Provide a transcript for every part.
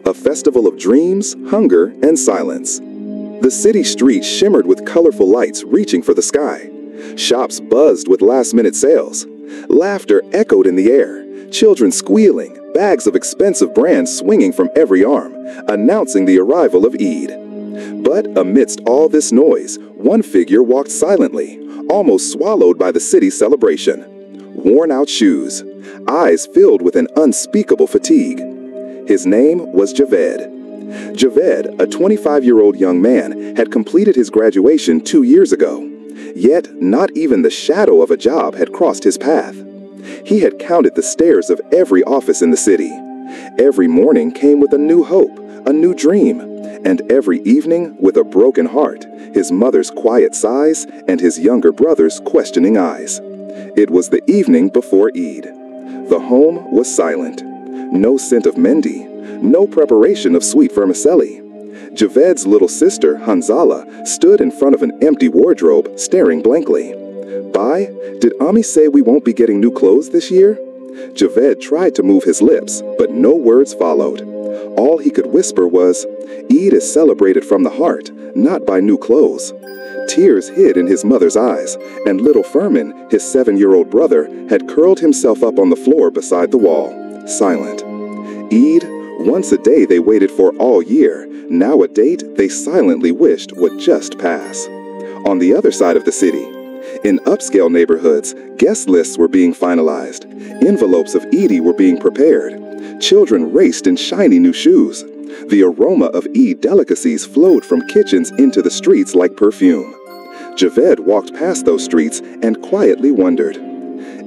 a festival of dreams, hunger, and silence. The city streets shimmered with colorful lights reaching for the sky. Shops buzzed with last-minute sales. Laughter echoed in the air, children squealing, bags of expensive brands swinging from every arm, announcing the arrival of Eid. But amidst all this noise, one figure walked silently, almost swallowed by the city's celebration. Worn-out shoes, eyes filled with an unspeakable fatigue. His name was Javed. Javed, a 25-year-old young man, had completed his graduation 2 years ago. Yet, not even the shadow of a job had crossed his path. He had counted the stairs of every office in the city. Every morning came with a new hope, a new dream, and every evening with a broken heart, his mother's quiet sighs and his younger brother's questioning eyes. It was the evening before Eid. The home was silent. No scent of mendi, no preparation of sweet vermicelli. Javed's little sister, Hanzala, stood in front of an empty wardrobe, staring blankly. "Bye, did Ami say we won't be getting new clothes this year?" Javed tried to move his lips, but no words followed. All he could whisper was, "Eid is celebrated from the heart, not by new clothes." Tears hid in his mother's eyes, and little Furman, his 7-year-old brother, had curled himself up on the floor beside the wall, silent. Eid, once a day they waited for all year, now a date they silently wished would just pass. On the other side of the city, in upscale neighborhoods, guest lists were being finalized. Envelopes of Eid were being prepared. Children raced in shiny new shoes. The aroma of Eid delicacies flowed from kitchens into the streets like perfume. Javed walked past those streets and quietly wondered,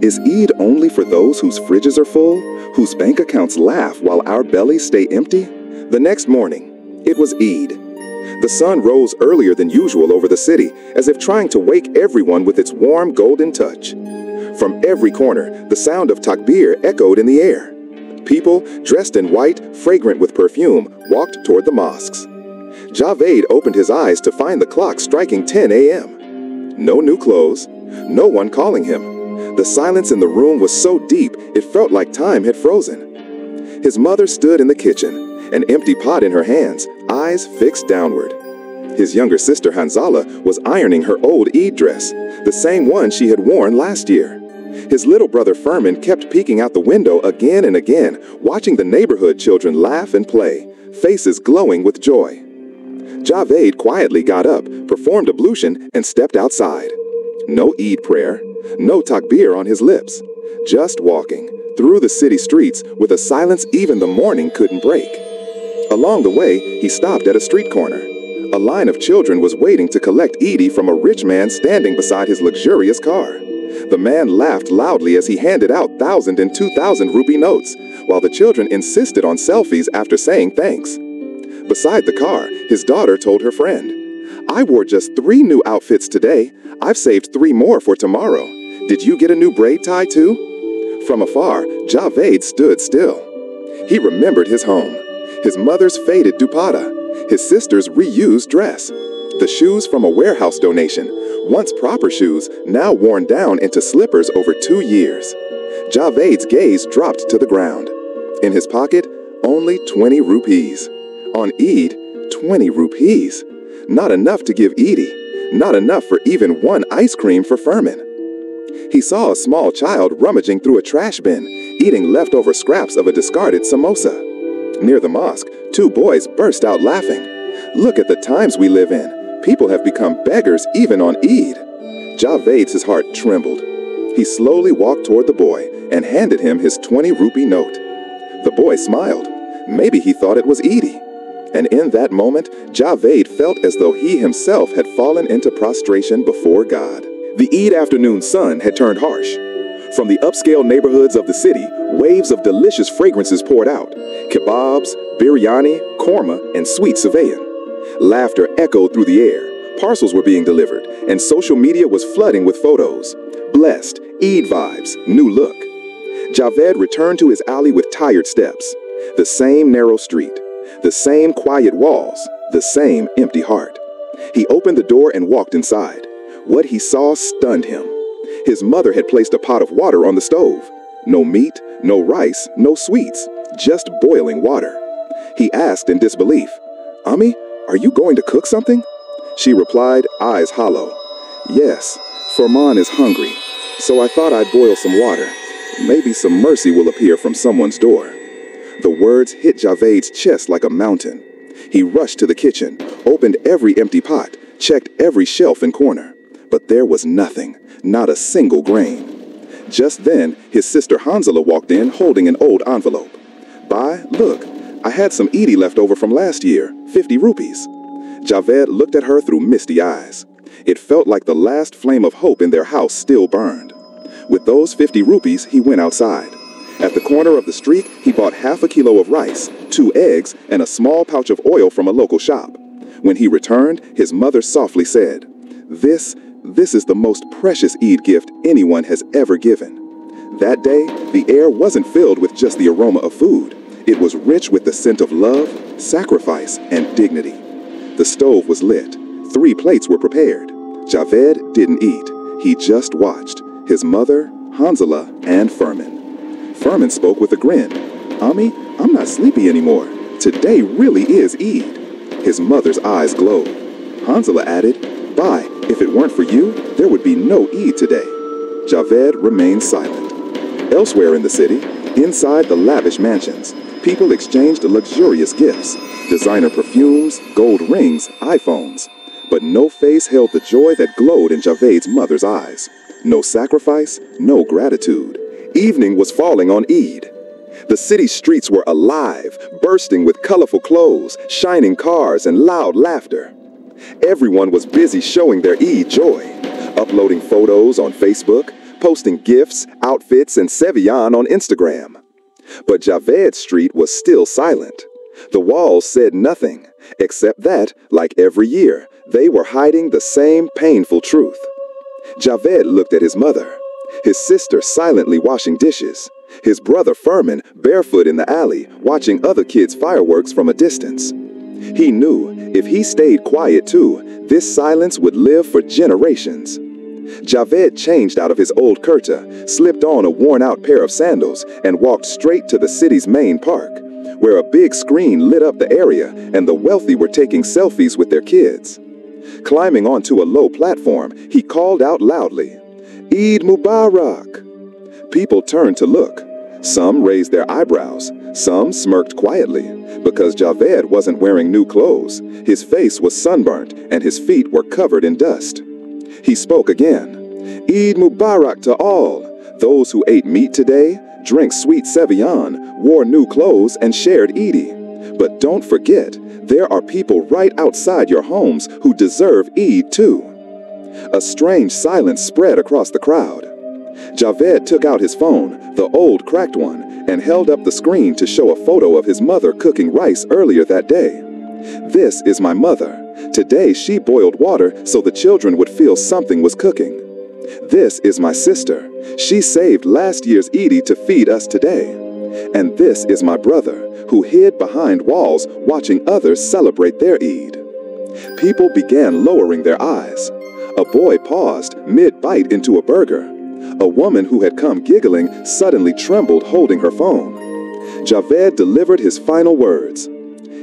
is Eid only for those whose fridges are full, whose bank accounts laugh while our bellies stay empty? The next morning, it was Eid. The sun rose earlier than usual over the city, as if trying to wake everyone with its warm golden touch. From every corner, the sound of takbir echoed in the air. People, dressed in white, fragrant with perfume, walked toward the mosques. Javed opened his eyes to find the clock striking 10 a.m. No new clothes, no one calling him. The silence in the room was so deep, it felt like time had frozen. His mother stood in the kitchen, an empty pot in her hands, eyes fixed downward. His younger sister Hanzala was ironing her old Eid dress, the same one she had worn last year. His little brother Furman kept peeking out the window again and again, watching the neighborhood children laugh and play, faces glowing with joy. Javed quietly got up, performed ablution, and stepped outside. No Eid prayer, no takbir on his lips, just walking through the city streets with a silence even the morning couldn't break. Along the way, he stopped at a street corner. A line of children was waiting to collect Eid from a rich man standing beside his luxurious car. The man laughed loudly as he handed out 1,000 and 2,000 rupee notes, while the children insisted on selfies after saying thanks. Beside the car, his daughter told her friend, "I wore just 3 new outfits today. I've saved 3 more for tomorrow. Did you get a new braid tie too?" From afar, Javed stood still. He remembered his home, his mother's faded dupatta, his sister's reused dress, the shoes from a warehouse donation, once proper shoes, now worn down into slippers over 2 years. Javed's gaze dropped to the ground. In his pocket, only 20 rupees. On Eid, 20 rupees. Not enough to give Eid, not enough for even one ice cream for Furman. He saw a small child rummaging through a trash bin, eating leftover scraps of a discarded samosa. Near the mosque, 2 boys burst out laughing. "Look at the times we live in. People have become beggars even on Eid." Javed's heart trembled. He slowly walked toward the boy and handed him his 20 rupee note. The boy smiled. Maybe he thought it was Eid. And in that moment, Javed felt as though he himself had fallen into prostration before God. The Eid afternoon sun had turned harsh. From the upscale neighborhoods of the city, waves of delicious fragrances poured out. Kebabs, biryani, korma, and sweet sevayan. Laughter echoed through the air. Parcels were being delivered, and social media was flooding with photos. Blessed, Eid vibes, new look. Javed returned to his alley with tired steps. The same narrow street, the same quiet walls, the same empty heart. He opened the door and walked inside. What he saw stunned him. His mother had placed a pot of water on the stove. No meat, no rice, no sweets, just boiling water. He asked in disbelief, "Ami, are you going to cook something?" She replied, eyes hollow, "Yes, Furman is hungry, so I thought I'd boil some water. Maybe some mercy will appear from someone's door." The words hit Javed's chest like a mountain. He rushed to the kitchen, opened every empty pot, checked every shelf and corner. But there was nothing, not a single grain. Just then, his sister Hanzala walked in holding an old envelope. "Bye, look, I had some Eid left over from last year, 50 rupees. Javed looked at her through misty eyes. It felt like the last flame of hope in their house still burned. With those 50 rupees, he went outside. At the corner of the street, he bought half a kilo of rice, 2 eggs, and a small pouch of oil from a local shop. When he returned, his mother softly said, This is the most precious Eid gift anyone has ever given." That day, the air wasn't filled with just the aroma of food. It was rich with the scent of love, sacrifice, and dignity. The stove was lit. 3 plates were prepared. Javed didn't eat. He just watched. His mother, Hanzala, and Furman. Furman spoke with a grin. "Ami, I'm not sleepy anymore. Today really is Eid." His mother's eyes glowed. Hanzala added, "Bye, if it weren't for you, there would be no Eid today." Javed remained silent. Elsewhere in the city, inside the lavish mansions, people exchanged luxurious gifts, designer perfumes, gold rings, iPhones. But no face held the joy that glowed in Javed's mother's eyes. No sacrifice, no gratitude. Evening was falling on Eid. The city streets were alive, bursting with colorful clothes, shining cars, and loud laughter. Everyone was busy showing their Eid joy, uploading photos on Facebook, posting gifts, outfits, and seviyan on Instagram. But Javed's street was still silent. The walls said nothing, except that, like every year, they were hiding the same painful truth. Javed looked at his mother, his sister silently washing dishes, his brother Furman barefoot in the alley watching other kids' fireworks from a distance. He knew if he stayed quiet too, this silence would live for generations. Javed changed out of his old kurta, slipped on a worn-out pair of sandals, and walked straight to the city's main park, where a big screen lit up the area and the wealthy were taking selfies with their kids. Climbing onto a low platform, he called out loudly, "Eid Mubarak!" People turned to look. Some raised their eyebrows, some smirked quietly, because Javed wasn't wearing new clothes. His face was sunburnt and his feet were covered in dust. He spoke again, "Eid Mubarak to all, those who ate meat today, drank sweet seviyan, wore new clothes, and shared Eid. But don't forget, there are people right outside your homes who deserve Eid too." A strange silence spread across the crowd. Javed took out his phone, the old cracked one, and held up the screen to show a photo of his mother cooking rice earlier that day. "This is my mother. Today she boiled water so the children would feel something was cooking. This is my sister. She saved last year's Eid to feed us today. And this is my brother, who hid behind walls watching others celebrate their Eid." People began lowering their eyes. A boy paused mid-bite into a burger. A woman who had come giggling suddenly trembled holding her phone. Javed delivered his final words.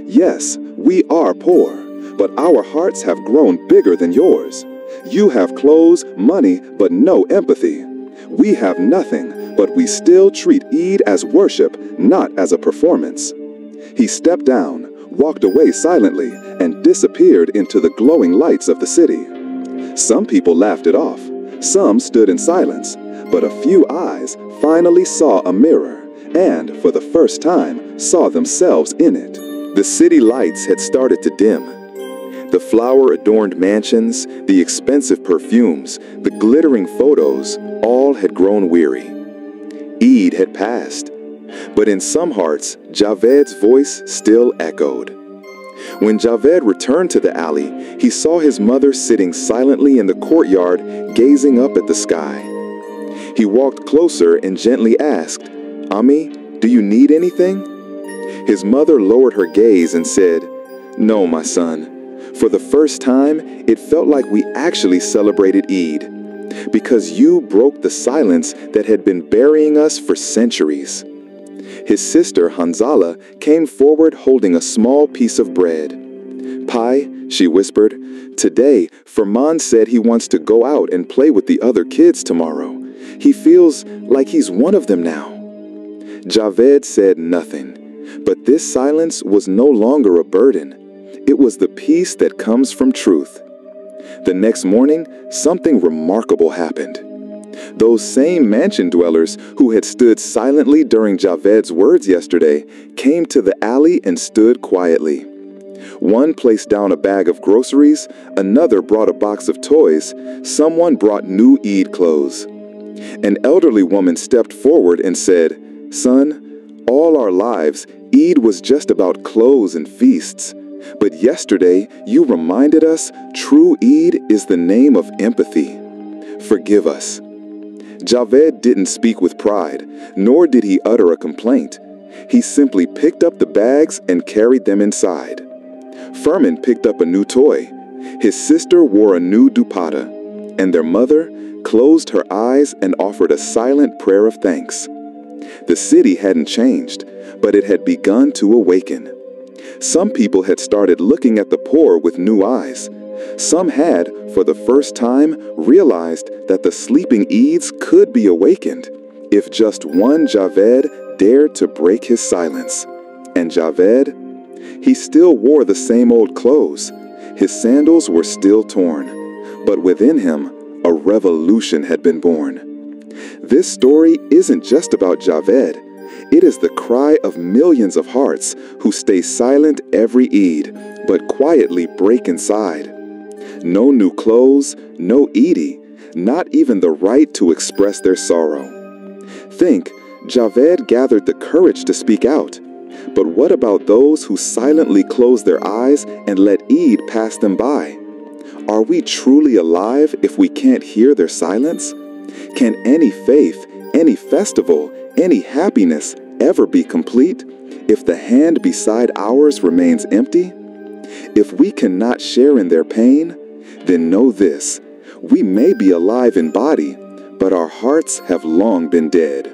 "Yes, we are poor, but our hearts have grown bigger than yours. You have clothes, money, but no empathy. We have nothing, but we still treat Eid as worship, not as a performance." He stepped down, walked away silently, and disappeared into the glowing lights of the city. Some people laughed it off. Some stood in silence, but a few eyes finally saw a mirror and, for the first time, saw themselves in it. The city lights had started to dim. The flower-adorned mansions, the expensive perfumes, the glittering photos, all had grown weary. Eid had passed, but in some hearts, Javed's voice still echoed. When Javed returned to the alley, he saw his mother sitting silently in the courtyard, gazing up at the sky. He walked closer and gently asked, "Ami, do you need anything?" His mother lowered her gaze and said, "No, my son. For the first time, it felt like we actually celebrated Eid, because you broke the silence that had been burying us for centuries." His sister, Hanzala, came forward holding a small piece of bread. "Pai," she whispered, "today, Furman said he wants to go out and play with the other kids tomorrow. He feels like he's one of them now." Javed said nothing, but this silence was no longer a burden. It was the peace that comes from truth. The next morning, something remarkable happened. Those same mansion dwellers who had stood silently during Javed's words yesterday came to the alley and stood quietly. One placed down a bag of groceries, another brought a box of toys, someone brought new Eid clothes. An elderly woman stepped forward and said, "Son, all our lives, Eid was just about clothes and feasts. But yesterday, you reminded us true Eid is the name of empathy. Forgive us." Javed didn't speak with pride, nor did he utter a complaint. He simply picked up the bags and carried them inside. Furman picked up a new toy. His sister wore a new dupatta, and their mother closed her eyes and offered a silent prayer of thanks. The city hadn't changed, but it had begun to awaken. Some people had started looking at the poor with new eyes. Some had, for the first time, realized that the sleeping Eids could be awakened if just one Javed dared to break his silence. And Javed? He still wore the same old clothes. His sandals were still torn. But within him, a revolution had been born. This story isn't just about Javed. It is the cry of millions of hearts who stay silent every Eid, but quietly break inside. No new clothes, no Eid, not even the right to express their sorrow. Think, Javed gathered the courage to speak out. But what about those who silently close their eyes and let Eid pass them by? Are we truly alive if we can't hear their silence? Can any faith, any festival, any happiness ever be complete if the hand beside ours remains empty? If we cannot share in their pain, then know this: we may be alive in body, but our hearts have long been dead.